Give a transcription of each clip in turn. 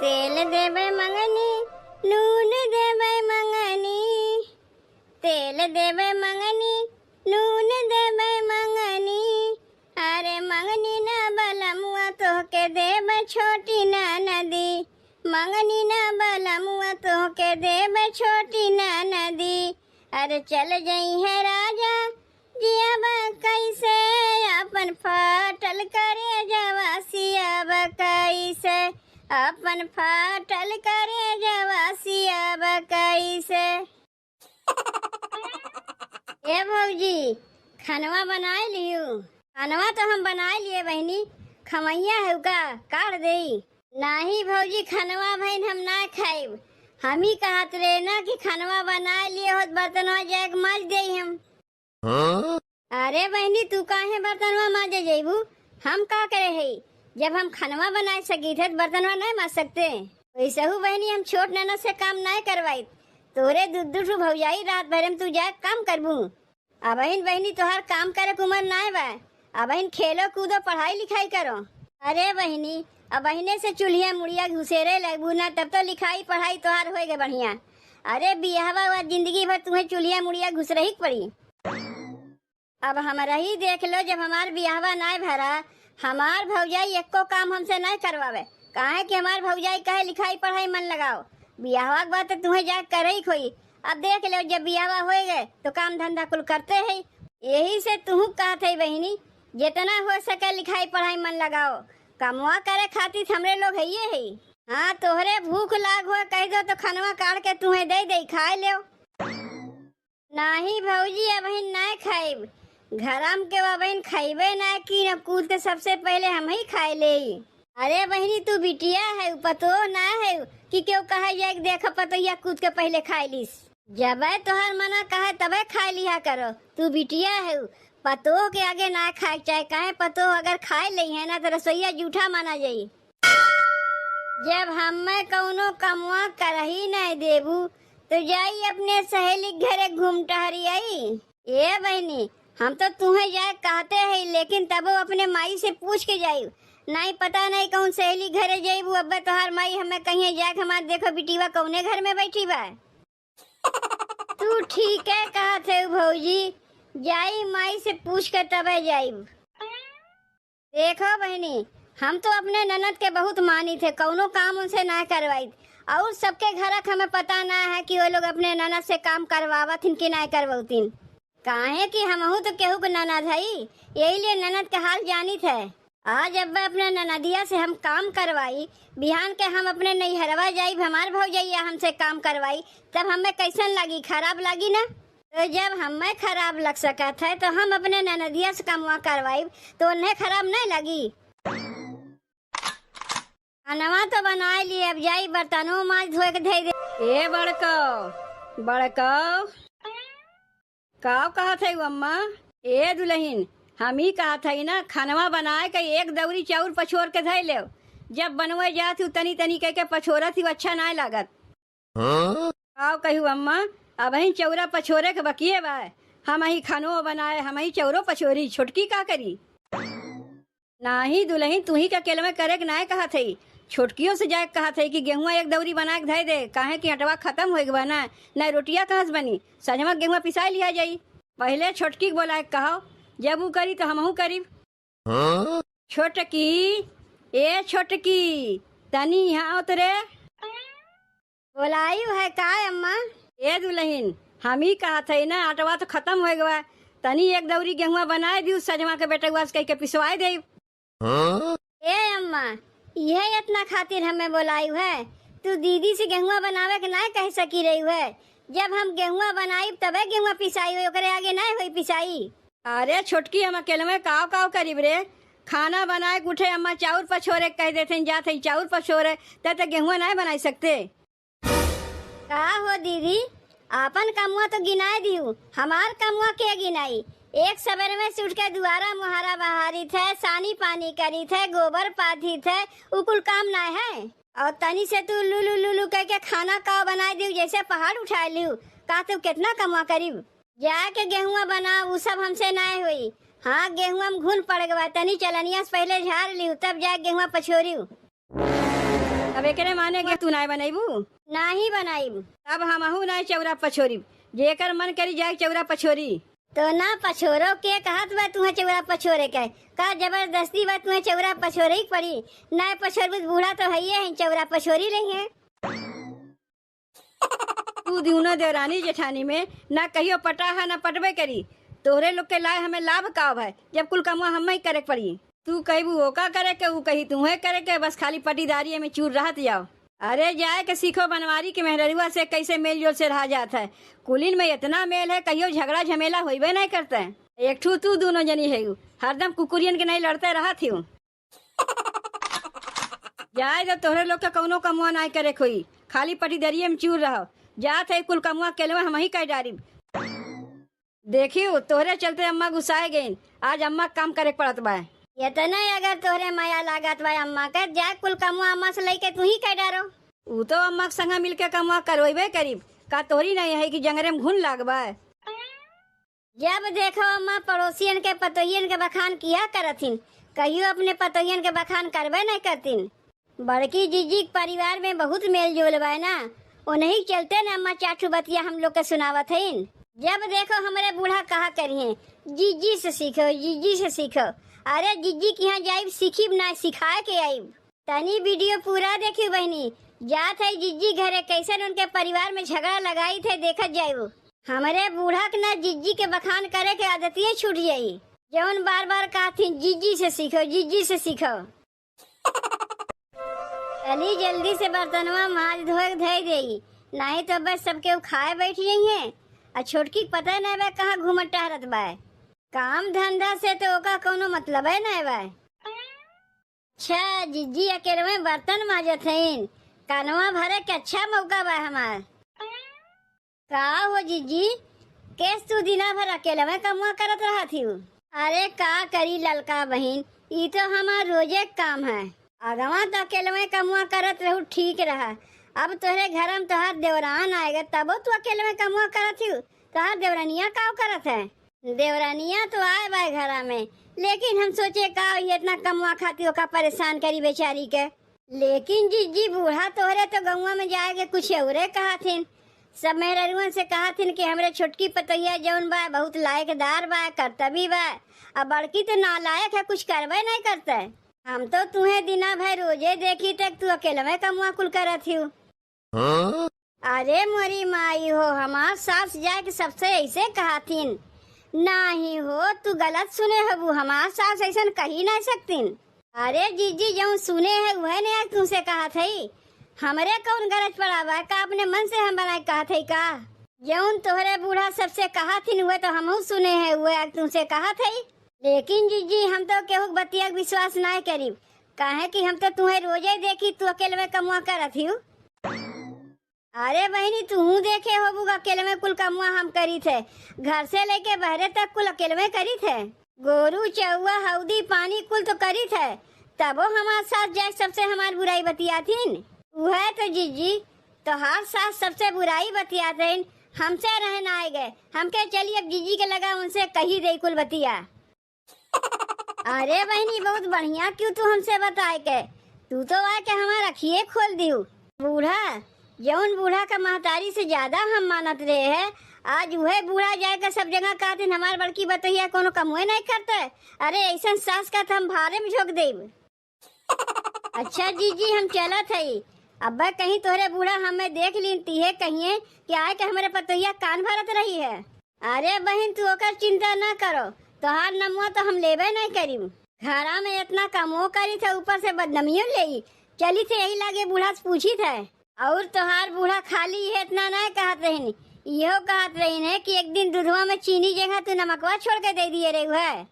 तेल देबै मंगनी नून देबै मंगनी, तेल देबै मंगनी नून देबै मंगनी। अरे मंगनी ना बलमुआ तोहके देबै छोटी नदी, मंगनी ना बलमुआ तोहके देबै छोटी नदी। अरे चल जई है राजा जियाब कैसे अपन फाटल करे जवा सियाब कैसे, अपन फाटल करे जवा सियाब कैसे। ए भौजी खानवा बनाए लियो। खानवा तो हम बनाए लिए बहनी, खमैया है का काट दई। नाही भौजी खानवा बहन हम ना खाइब, हम ही कहत रहे ना कि खानवा बनाए लिए होत बर्तनवा जाके माज दे हम। अरे बहनी तू काहे बर्तनवा माजे जेबू, हम का करे है जब हम खानवा बनाए सकी थे बर्तनवा नहीं माज सकते। वैसे हूँ बहनी हम छोट ननद से काम नहीं करवाई, तोरे दूध भौजाई रात भर में तू जाए काम करबू। अब बहनी तोहार काम करे उम्र नहीं बा, अब खेलो कूदो पढ़ाई लिखाई करो। अरे बहनी अब बहने से चूल्हिया मुड़िया घुसेरे लगबू ना तब तो लिखाई पढ़ाई तोहार होएगा बढ़िया। अरे बियाहवा हुआ जिंदगी भर तुम्हें चूल्हिया मुड़िया घुस रही पड़ी। अब हमारा ही देख लो जब हमार बियाहवा नहीं भरा, हमार भौजाई एको काम हमसे नहीं करवावे, काहे कि हमार भौजाई कहे लिखाई पढ़ाई मन लगाओ। बियाहवा के बाद तो तुम्हें जा कर ही खोई। अब देख लो जब बियाहवा हो गए तो काम धंधा कुल करते है। यही से तू कहत है बहनी जितना हो सके लिखाई पढ़ाई मन लगाओ, कमवा करे खातिर हमरे लोग है ये है। हाँ तोहरे भूख लाग हो कह दो तो खानवा काट के तुम्हें दे खाए लो। नहीं भौजी अब नहीं खाइब, घरम के बहन खाइबे ना कि न कूद के सबसे पहले हम ही खाए ले। अरे बहनी तू बिटिया है पतो ना है कि क्यों कहा जाए देख पतोया कूद के पहले खाए लीस। जब तोहर मना कहे तबे खाए लिया करो, तू बिटिया है पतो के आगे ना खाए चाहे कहे पतो अगर खाए ली है ना तो रसोईया जूठा माना जाये। जब हमें कौनो कमवा कर ही नहीं देबू तो जाई अपने सहेली घरे घूम टहरी आई। ये बहनी हम तो तुम्हें जाए कहते हैं लेकिन तब अपने माई से पूछ के जाई, नहीं पता नहीं कौन सहेली घरे जाइबू। अब तोहार माई हमें कहीं जाके हमारे देखो बिटिवा कौने घर में बैठी बा। तू ठीक है कहा थे भौजी, जाई माई से पूछ के तबे जाइब। देखो बहनी हम तो अपने ननद के बहुत मानी थे, कौनो काम उनसे ना करवाई और सबके घर हमें पता ना है कि वो लोग अपने ननद से काम करवावथिन कि नहीं करवातीन। काहे कि हमहू तो केहू के ननद है, यही लिए ननद के हाल जानी थे। आज अब अपने ननदिया से हम काम करवाई, बिहान के हम अपने नैहरवा जाई हमार भौजैया हमसे काम करवाई तब हमें कैसन लगी, खराब लगी ना। तो जब हमें खराब लग सका था तो हम अपने ननदिया से कामवा करवाई तो उन्हें खराब नहीं लगी। खानवा तो बनाए लिए, अब जाई बर्तनों माज धोए के दे दे। ए बड़को बड़को का कहा थे अम्मा। ए दुल्हन हम ही कहा था ना खानवा बनाए के एक दौरी चाउर पछोर के धै ले, जब बनवे जात तनी तनी कह के पछोरा थी अच्छा नहीं लागत। आओ कहू अम्मा अब ही चौरा पछोरे के बकिए बा, हम ही खानो बनाए हम ही चौरो पछोरी, छोटकी का करी। नाही दुल्हन तू ही का केल में करे के ना कहा थे, छोटकियों से जाए कहा थे कि गेहुआ एक दौरी बना के धै दे, काहे कि अटवा खत्म हो गया ना, न रोटिया कहाँ से बनी, सजमा गेहुआ पिसाई लिया जाई। पहले छोटकी बोला कहो जब वो करी तो हमहू करी। छोटकी ए छोटकी तनी यहाँ उतरे। बोलाई है का अम्मा। ए दुल्हन हम ही कहा थे ना आटवा तो खत्म हो गया, तनी एक दौरी गेहुआ बनाए दी सजमा के बेटे कह के पिसवाए दे। ए अम्मा यह इतना खातिर हमें बोलाई है, तू दीदी से गेहुआ बनावे के ना कह सकी रही है, जब हम गेहुआ बनाई तबे गेहुआ पिसाई हुई ओकरे आगे नहीं हुई पिसाई। अरे छोटकी हम अकेले में काव काव करीब रे, खाना बनाए उठे अम्मा चाउर पछोरे कह देते जाते चाउर पछोरे तब तक गेहुआ नहीं बना सकते। का हो दीदी अपन कमुआ तो गिनाए दिहू, हमार कमुआ के गिनाई। एक सवेरे में से उठ के दुआरा मुहारा बहारी थे, सानी पानी करी थे, गोबर पाथी थे, उकुल काम ना है। और तनी से तू लुलू लुलू कह के खाना का बना दी जैसे पहाड़ उठा लियू, का तू कितना कमा करीब जाके गेहुआ बना वो सब हमसे ना हुई। हाँ गेहुआ में घुन पड़ गया, तनी चलनिया से पहले झाड़ लियू तब जाके गेहुआ पछोरी। अब एकरे माने के तू नाय बनाईबू? ना ही बनाईब। अब हमहू नाय चौरा पछोरी, जेकर मन करी जाए चौरा पछोरी। तो ना पछोरो के कहत बा तुम्हें चौरा पछोरे के का जबरदस्ती बा तुम्हें चौरा पछोरे ही पड़ी। ना पछोर बूढ़ा तो है ही चौरा पछोरी रही है। तू दूनो देवरानी जेठानी में ना कहियो पटा है ना पटबे करी। तोहरे लोग के लाए हमें लाभ काव है जब कुल कमुआ हम ही करे पड़ी। तू कही वो का करे के, वो कही तुम्हें करे के, बस खाली पटीदारी में चूर रहत जाओ। अरे जाए के सीखो बनवारी के मेहरुआ से कैसे मेल जोल से रहा जाता है। कुलीन में इतना मेल है कहियो झगड़ा झमेला होइबे नहीं करते हैं। एक ठू तू दोनों जनी है हरदम कुकुरियन के नहीं लड़ते रहा थी। जाए जब तोहरे लोग का कौनो कमुआ नहीं करे कोई, खाली पटीदरिये में चूर रहो। जात है कुल कमुआ केलवा हम ही कह डारी। देखियो तोहरे चलते अम्मा गुस्साए गई, आज अम्मा काम करे पड़त बा। इतना अगर तोहरे माया लागत बा अम्मा के, जा कुल कमुआ अम्मा से लेके तू ही कह डारो। वो तो अम्मा के संगा मिलके कमुआ करवेबे करीब, का तोहरी नहीं है कि जंगरे में घुन लागबा। जब देखो अम्मा पड़ोसियन के पतोहियन के बखान किया करथिन, कहियो अपने पतोहियन के बखान करबे नहीं करतीन। बड़की जीजी के परिवार में बहुत मेल जोल बा ना, उन्हीं चलते न अम्मा चाटू बतिया हम लोग के सुनावत हईन। जब देखो हमारे बूढ़ा कहा करिए जीजी से सीखो, जीजी से सीखो। अरे जीजी के यहाँ जाइब सीखी ना, सिखाए के आइब। तनी वीडियो पूरा देखी बहनी, जात है जीजी घरे कैसे उनके परिवार में झगड़ा लगाई थे देखत जाइब। हमारे बूढ़ा के ना जीजी के बखान करे के आदतिये छूट जाई, जौन बार बार कहती जीजी से सीखो, जीजी से सीखो। चली जल्दी से बर्तनवा माज धोए धोई देई, नहीं तो बस सबके खाए बैठ जाइए। आ छोटकी पता नहीं बा कहाँ घूमत टहरत बा। काम धंधा से तो ओका कोनो मतलब है नहीं बा। अच्छा जीजी अकेले में बर्तन माजत हईन, कानवा भरे के अच्छा मौका बा हमार। का हो जीजी, केस तू दिना भर अकेले में कमुआ करत रहा थी? अरे का करी ललका बहन, ये तो हमार रोजे काम है। अगवा तो अकेले में कमुआ करत रहू ठीक रहा। अब तोहरे घर में तोहार देवरान आएगा तबो तू अकेले में कमुआ करत थी। तोहार देवरानिया का करत है? देवरानिया तो आए बाय घरा में, लेकिन हम सोचे का इतना कमुआ खाती का परेशान करी बेचारी के। लेकिन जीजी बूढ़ा तोहरे तो गौवा में जाएगा कुछ औरे कहा थिन। सब मेहरुआ से कहा थिन कि हमरे छोटकी पतैया जौन बा बहुत लायकदार बा, कर्तव्य बा। अब बड़की तो नालायक है, कुछ करवे नहीं करते। हम तो तुम्हें दिना भर रोजे देखी तक तू अकेले में कमुआ कुल करत थी। अरे मोरी माई हो, हमार सास जाके सबसे ऐसे कहा थीन। नहीं हो तू गलत सुने हबू, हमार सास ऐसा कही नहीं सकतीन। अरे जीजी जो सुने है वह ने आज तुमसे कहा थी। हमरे कौन गरज पड़ा बा का अपने मन से हम बनाए कहा थे का? जौन तोहरे बूढ़ा सबसे कहा थी हुए तो हम सुने हैं, हुए आज तुमसे कहा थी। लेकिन जीजी हम तो केहू बतिया विश्वास नहीं करी, काहे कि हम तो तुम्हें रोजे देखी तू अकेले में कमुआ करत ही। अरे बहनी तू देखे हो अकेले में कुल कमुआ हम करी थे, घर से लेके बहरे तक कुल अकेले में करी थे। गोरू चौवा हौदी पानी कुल तो करी थे, तबो हमारे साथ जाए सबसे हमारी बुराई बतियातीन। वह तो जीजी तो हर साथ सबसे बुराई बतियाते हमसे रहना आए गए। हमके चलिए अब जीजी के लगा उनसे कही दे कुल बतिया। अरे बहनी बहुत बढ़िया, क्यों तू हमसे बताए के? तू तो आके हमारा अखिए खोल दियो। बूढ़ा जौन बूढ़ा का महतारी से ज्यादा हम मानत रहे हैं, आज वह बूढ़ा जाएगा सब जगह कहते हमार बड़की बतैया कोनो कमुए नहीं करते। अरे ऐसा सास का तो हम भारे में झोंक देब। अच्छा जीजी हम चलत है, अब कहीं तोहरे बूढ़ा हमें देख लीती है कहिए कि आए के हमारे पतैया कान भरत रही है। अरे बहन तू ओकर चिंता न करो, तोहार नमुआ तो हम लेबे नहीं करी। घरा में इतना कमो करी थे, ऊपर से बदनमियों ले चली थे, यही लागे बूढ़ा से पूछी थे। और तोहार बूढ़ा खाली है इतना नहीं कहत रही, यो कहत रही है कि एक दिन दूधवा में चीनी जगह तू नमकवा छोड़ के दे दिए रे है।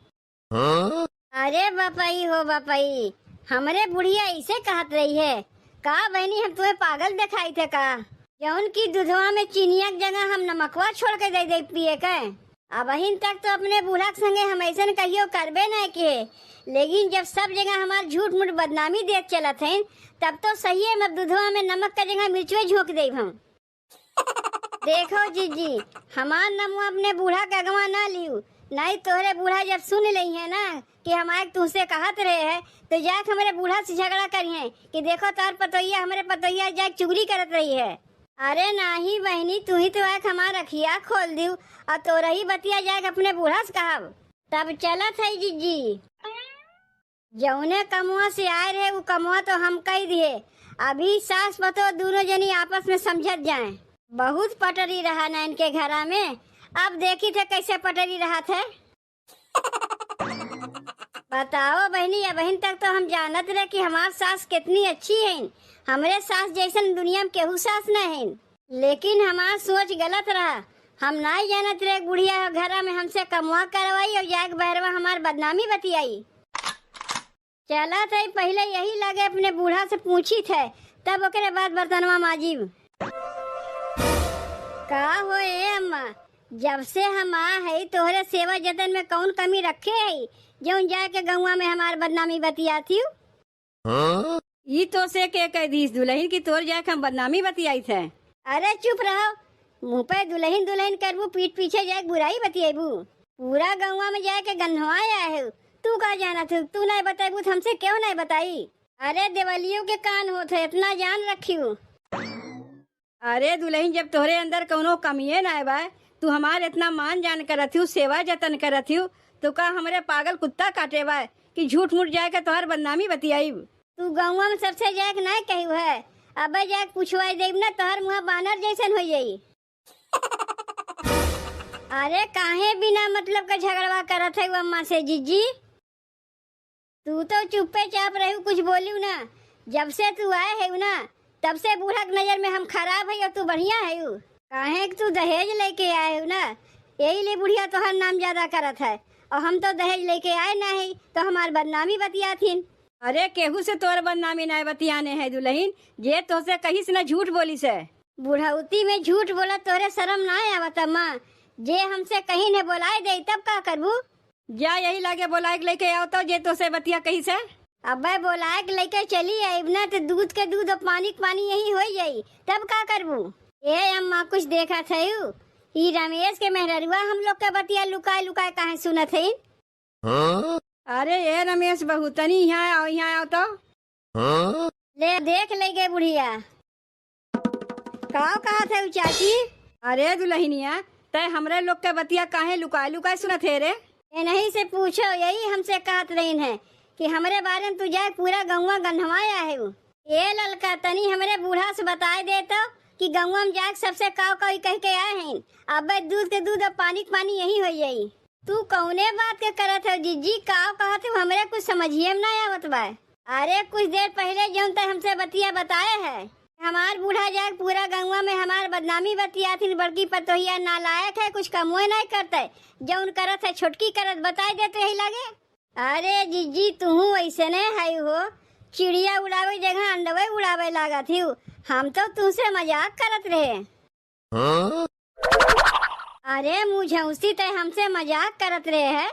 अरे बापाई हो बापाई, हमरे बुढ़िया ऐसे कहत रही है का? बहनी हम तुम्हें पागल दिखाई थे का? जौन की दूधवा में चीनिया की जगह हम नमकवा छोड़ के दे पिए के। अब अहिन तक तो अपने बूढ़ा के संगे हम ऐसा कहियो करबे नहीं किए, लेकिन जब सब जगह हमार झूठ मूठ बदनामी देख चलत है तब तो सही है, मैं दूधवा में नमक का जगह मिर्चवे झोंक दे हम। देखो जीजी हमार नमुआ अपने बूढ़ा का अगवा ना लियो, नहीं तोहरे बूढ़ा जब सुन ली है ना कि हम आए तुमसे कहत रहे हैं तो जाके हमारे बूढ़ा से झगड़ा करिए कि देखो तार पतोहिया हमारे पतोहिया जाके चुगली करत रही है। अरे नाही बहनी, तू ही तो आके हमारा रखिया खोल दी और तो रही बतिया जाके अपने बूढ़ा से कहब। तब चलत है जीजी। जौने कमुआ से आए रहे वो कमुआ तो हम कह दिए। अभी सास पतो दोनों जनी आपस में समझत जाए। बहुत पटरी रहा ना इनके घरा में। अब देखी थे कैसे पटरी रहा थे। बताओ बहनी, या बहन तक तो हम जानत रहे कि हमार सास कितनी अच्छी है। हमरे सास जैसन दुनिया में केहू सास न है, लेकिन हमार सोच गलत रहा। हम नहीं जानत रहे बुढ़िया घरा में हमसे कमुआ करवाई और जाके बहरवा हमार बदनामी बतियाई। चला थे पहले यही लगे अपने बूढ़ा से पूछी थे, तब ओकरे बाद बर्तनवा माजीब। का हो अम्मा, जब से हम आ है तोहरे सेवा जतन में कौन कमी रखे है जौन जाके गौवा में हमार बदनामी बतियाती हूँ। ये तो से के कह दी दुल्हन की तोर जाके हम बदनामी बतियाई थे। अरे चुप रहो, मुँह पे दुल्हन दुल्हन करबू, पीठ पीछे जाके बुराई बतियाबू। पूरा गौवा में जाके गन्हवाया है। तू का जाना थे, तू नहीं बताबू तो हमसे क्यों नहीं बताई। अरे देवलियों के कान होते, इतना जान रखी हूँ। अरे दुल्हन, जब तोहरे अंदर कौनो कमिये ना बा, तू हमार इतना मान जान करत हूँ, सेवा जतन करत हूँ, तो का हमरे पागल कुत्ता काटे बा कि झूठ मूठ जाके तोहर बदनामी बतियाई। तू गौवा में सबसे जाके नहीं कही है। अब जाके पूछवाई देब ना तोहर मुँह बानर जैसन हो जाई। अरे काहे बिना मतलब का झगड़वा करत है अम्मा से जीजी। तू तो चुप्पे चाप रही, कुछ बोलियो ना। जब से तू आए है ना तब से बूढ़ा की नजर में हम खराब है और तू बढ़िया है। काहे कि तू दहेज लेके आए हो ना, यही लिए बुढ़िया तोहर नाम ज्यादा करत है। और हम तो दहेज लेके आए ना है तो हमार बदनामी बतियाथिन। अरे केहू से तोर बदनामी ना बतियाने है दुल्हन, जे तो से कहीं से ना झूठ बोली से। बुढ़ौती में झूठ बोला तोरे शर्म ना आवत अम्मा। जे हमसे कहीं ने बोलाए दे तब का करबू। जा यही लागे बोलाए के लेके आओ तो जे तो से बतिया कहीं से। अब बोलाए के लेके चली आई ना तो दूध के दूध और पानी के पानी यही हो जाई, तब का करबू। ए अम्मा कुछ देखा थे ई रमेश के मेहररुआ हम लोग का बतिया लुकाए लुकाए काहे सुनत है। अरे ये रमेश बहू तनी यहाँ आओ तो। ले देख ले गए बुढ़िया। कहा थे चाची। अरे दुल्हनिया, तय हमरे लोग के बतिया काहे लुकाए लुकाए सुनत है रे। ये नहीं से पूछो, यही हमसे कहत रही है कि हमारे बारे में तू जाए पूरा गौवा गन्हवाया है। ये ललका तनी हमारे बूढ़ा से बताए दे तो कि गौवा में जाके सबसे काव काव कह के आए हैं। अब दूध के दूध और पानी के पानी यही हो जाई। तू कौने बात के करत है जीजी। काव कहत है हमारे कुछ समझिए में ना आवत बा। अरे कुछ देर पहले जौन तक हमसे बतिया बताए है, हमार बूढ़ा जाके पूरा गौवा में हमार बदनामी बतिया थी। बड़की पतोहिया नालायक है, कुछ कमुए नहीं करते, जौन करत है छोटकी करत बताए देते यही लगे। अरे जीजी तू ऐसे नहीं है हो, चिड़िया उड़ावे जगह अंडवे उड़ावे लगा थी। हम तो तुमसे मजाक करत रहे। अरे मुझौसी तय हमसे मजाक करत रहे है।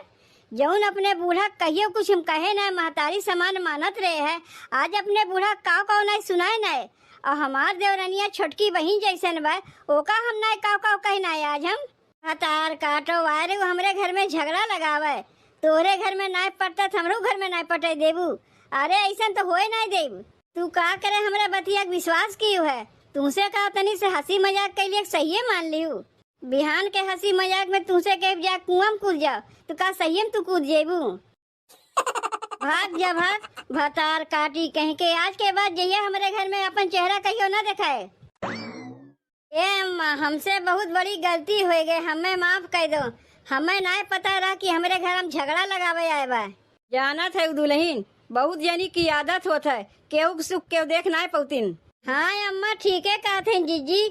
जौन अपने बूढ़ा कहियो कुछ हम कहे ना, महतारी समान मानत रहे है। आज अपने बूढ़ा काव काव नहीं सुनाए नहीं। और हमार देवरनिया छोटकी बहन जैसन बा, ओका हम नहीं काव काव कहना है। आज हम हतार काटो वायरे हमरे घर में झगड़ा लगावे। तोरे घर में नहीं पड़ता हमरो घर में नहीं पटे देबू। अरे ऐसा तो होए नहीं देब। तू का करे हमरा बतिया विश्वास कियो है। तुमसे कहा तनी से हंसी मजाक के लिए सही मान लियो। बिहान के हंसी मजाक में तुमसे कह जा कुआं में कूद जाओ तो का सही में तू कूद जेबू। भाग जा भाग, भतार काटी कहीं के। आज के बाद जइए हमारे घर में अपन चेहरा कहियो ना दिखाए। ए अम्मा हमसे बहुत बड़ी गलती हो गई, हमें माफ कर दो। हमें नहीं पता रहा कि हमारे घर में झगड़ा लगावे आए बा। जाना थे दुल्हन, बहुत जनी की आदत होता है, केहू सुख केहू देख ना पौतीन। हाँ अम्मा ठीक है कहते जीजी,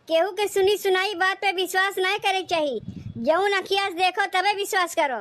केहू के सुनी सुनाई बात पे विश्वास नहीं करे चाहिए। जौन अखियास देखो तबे विश्वास करो।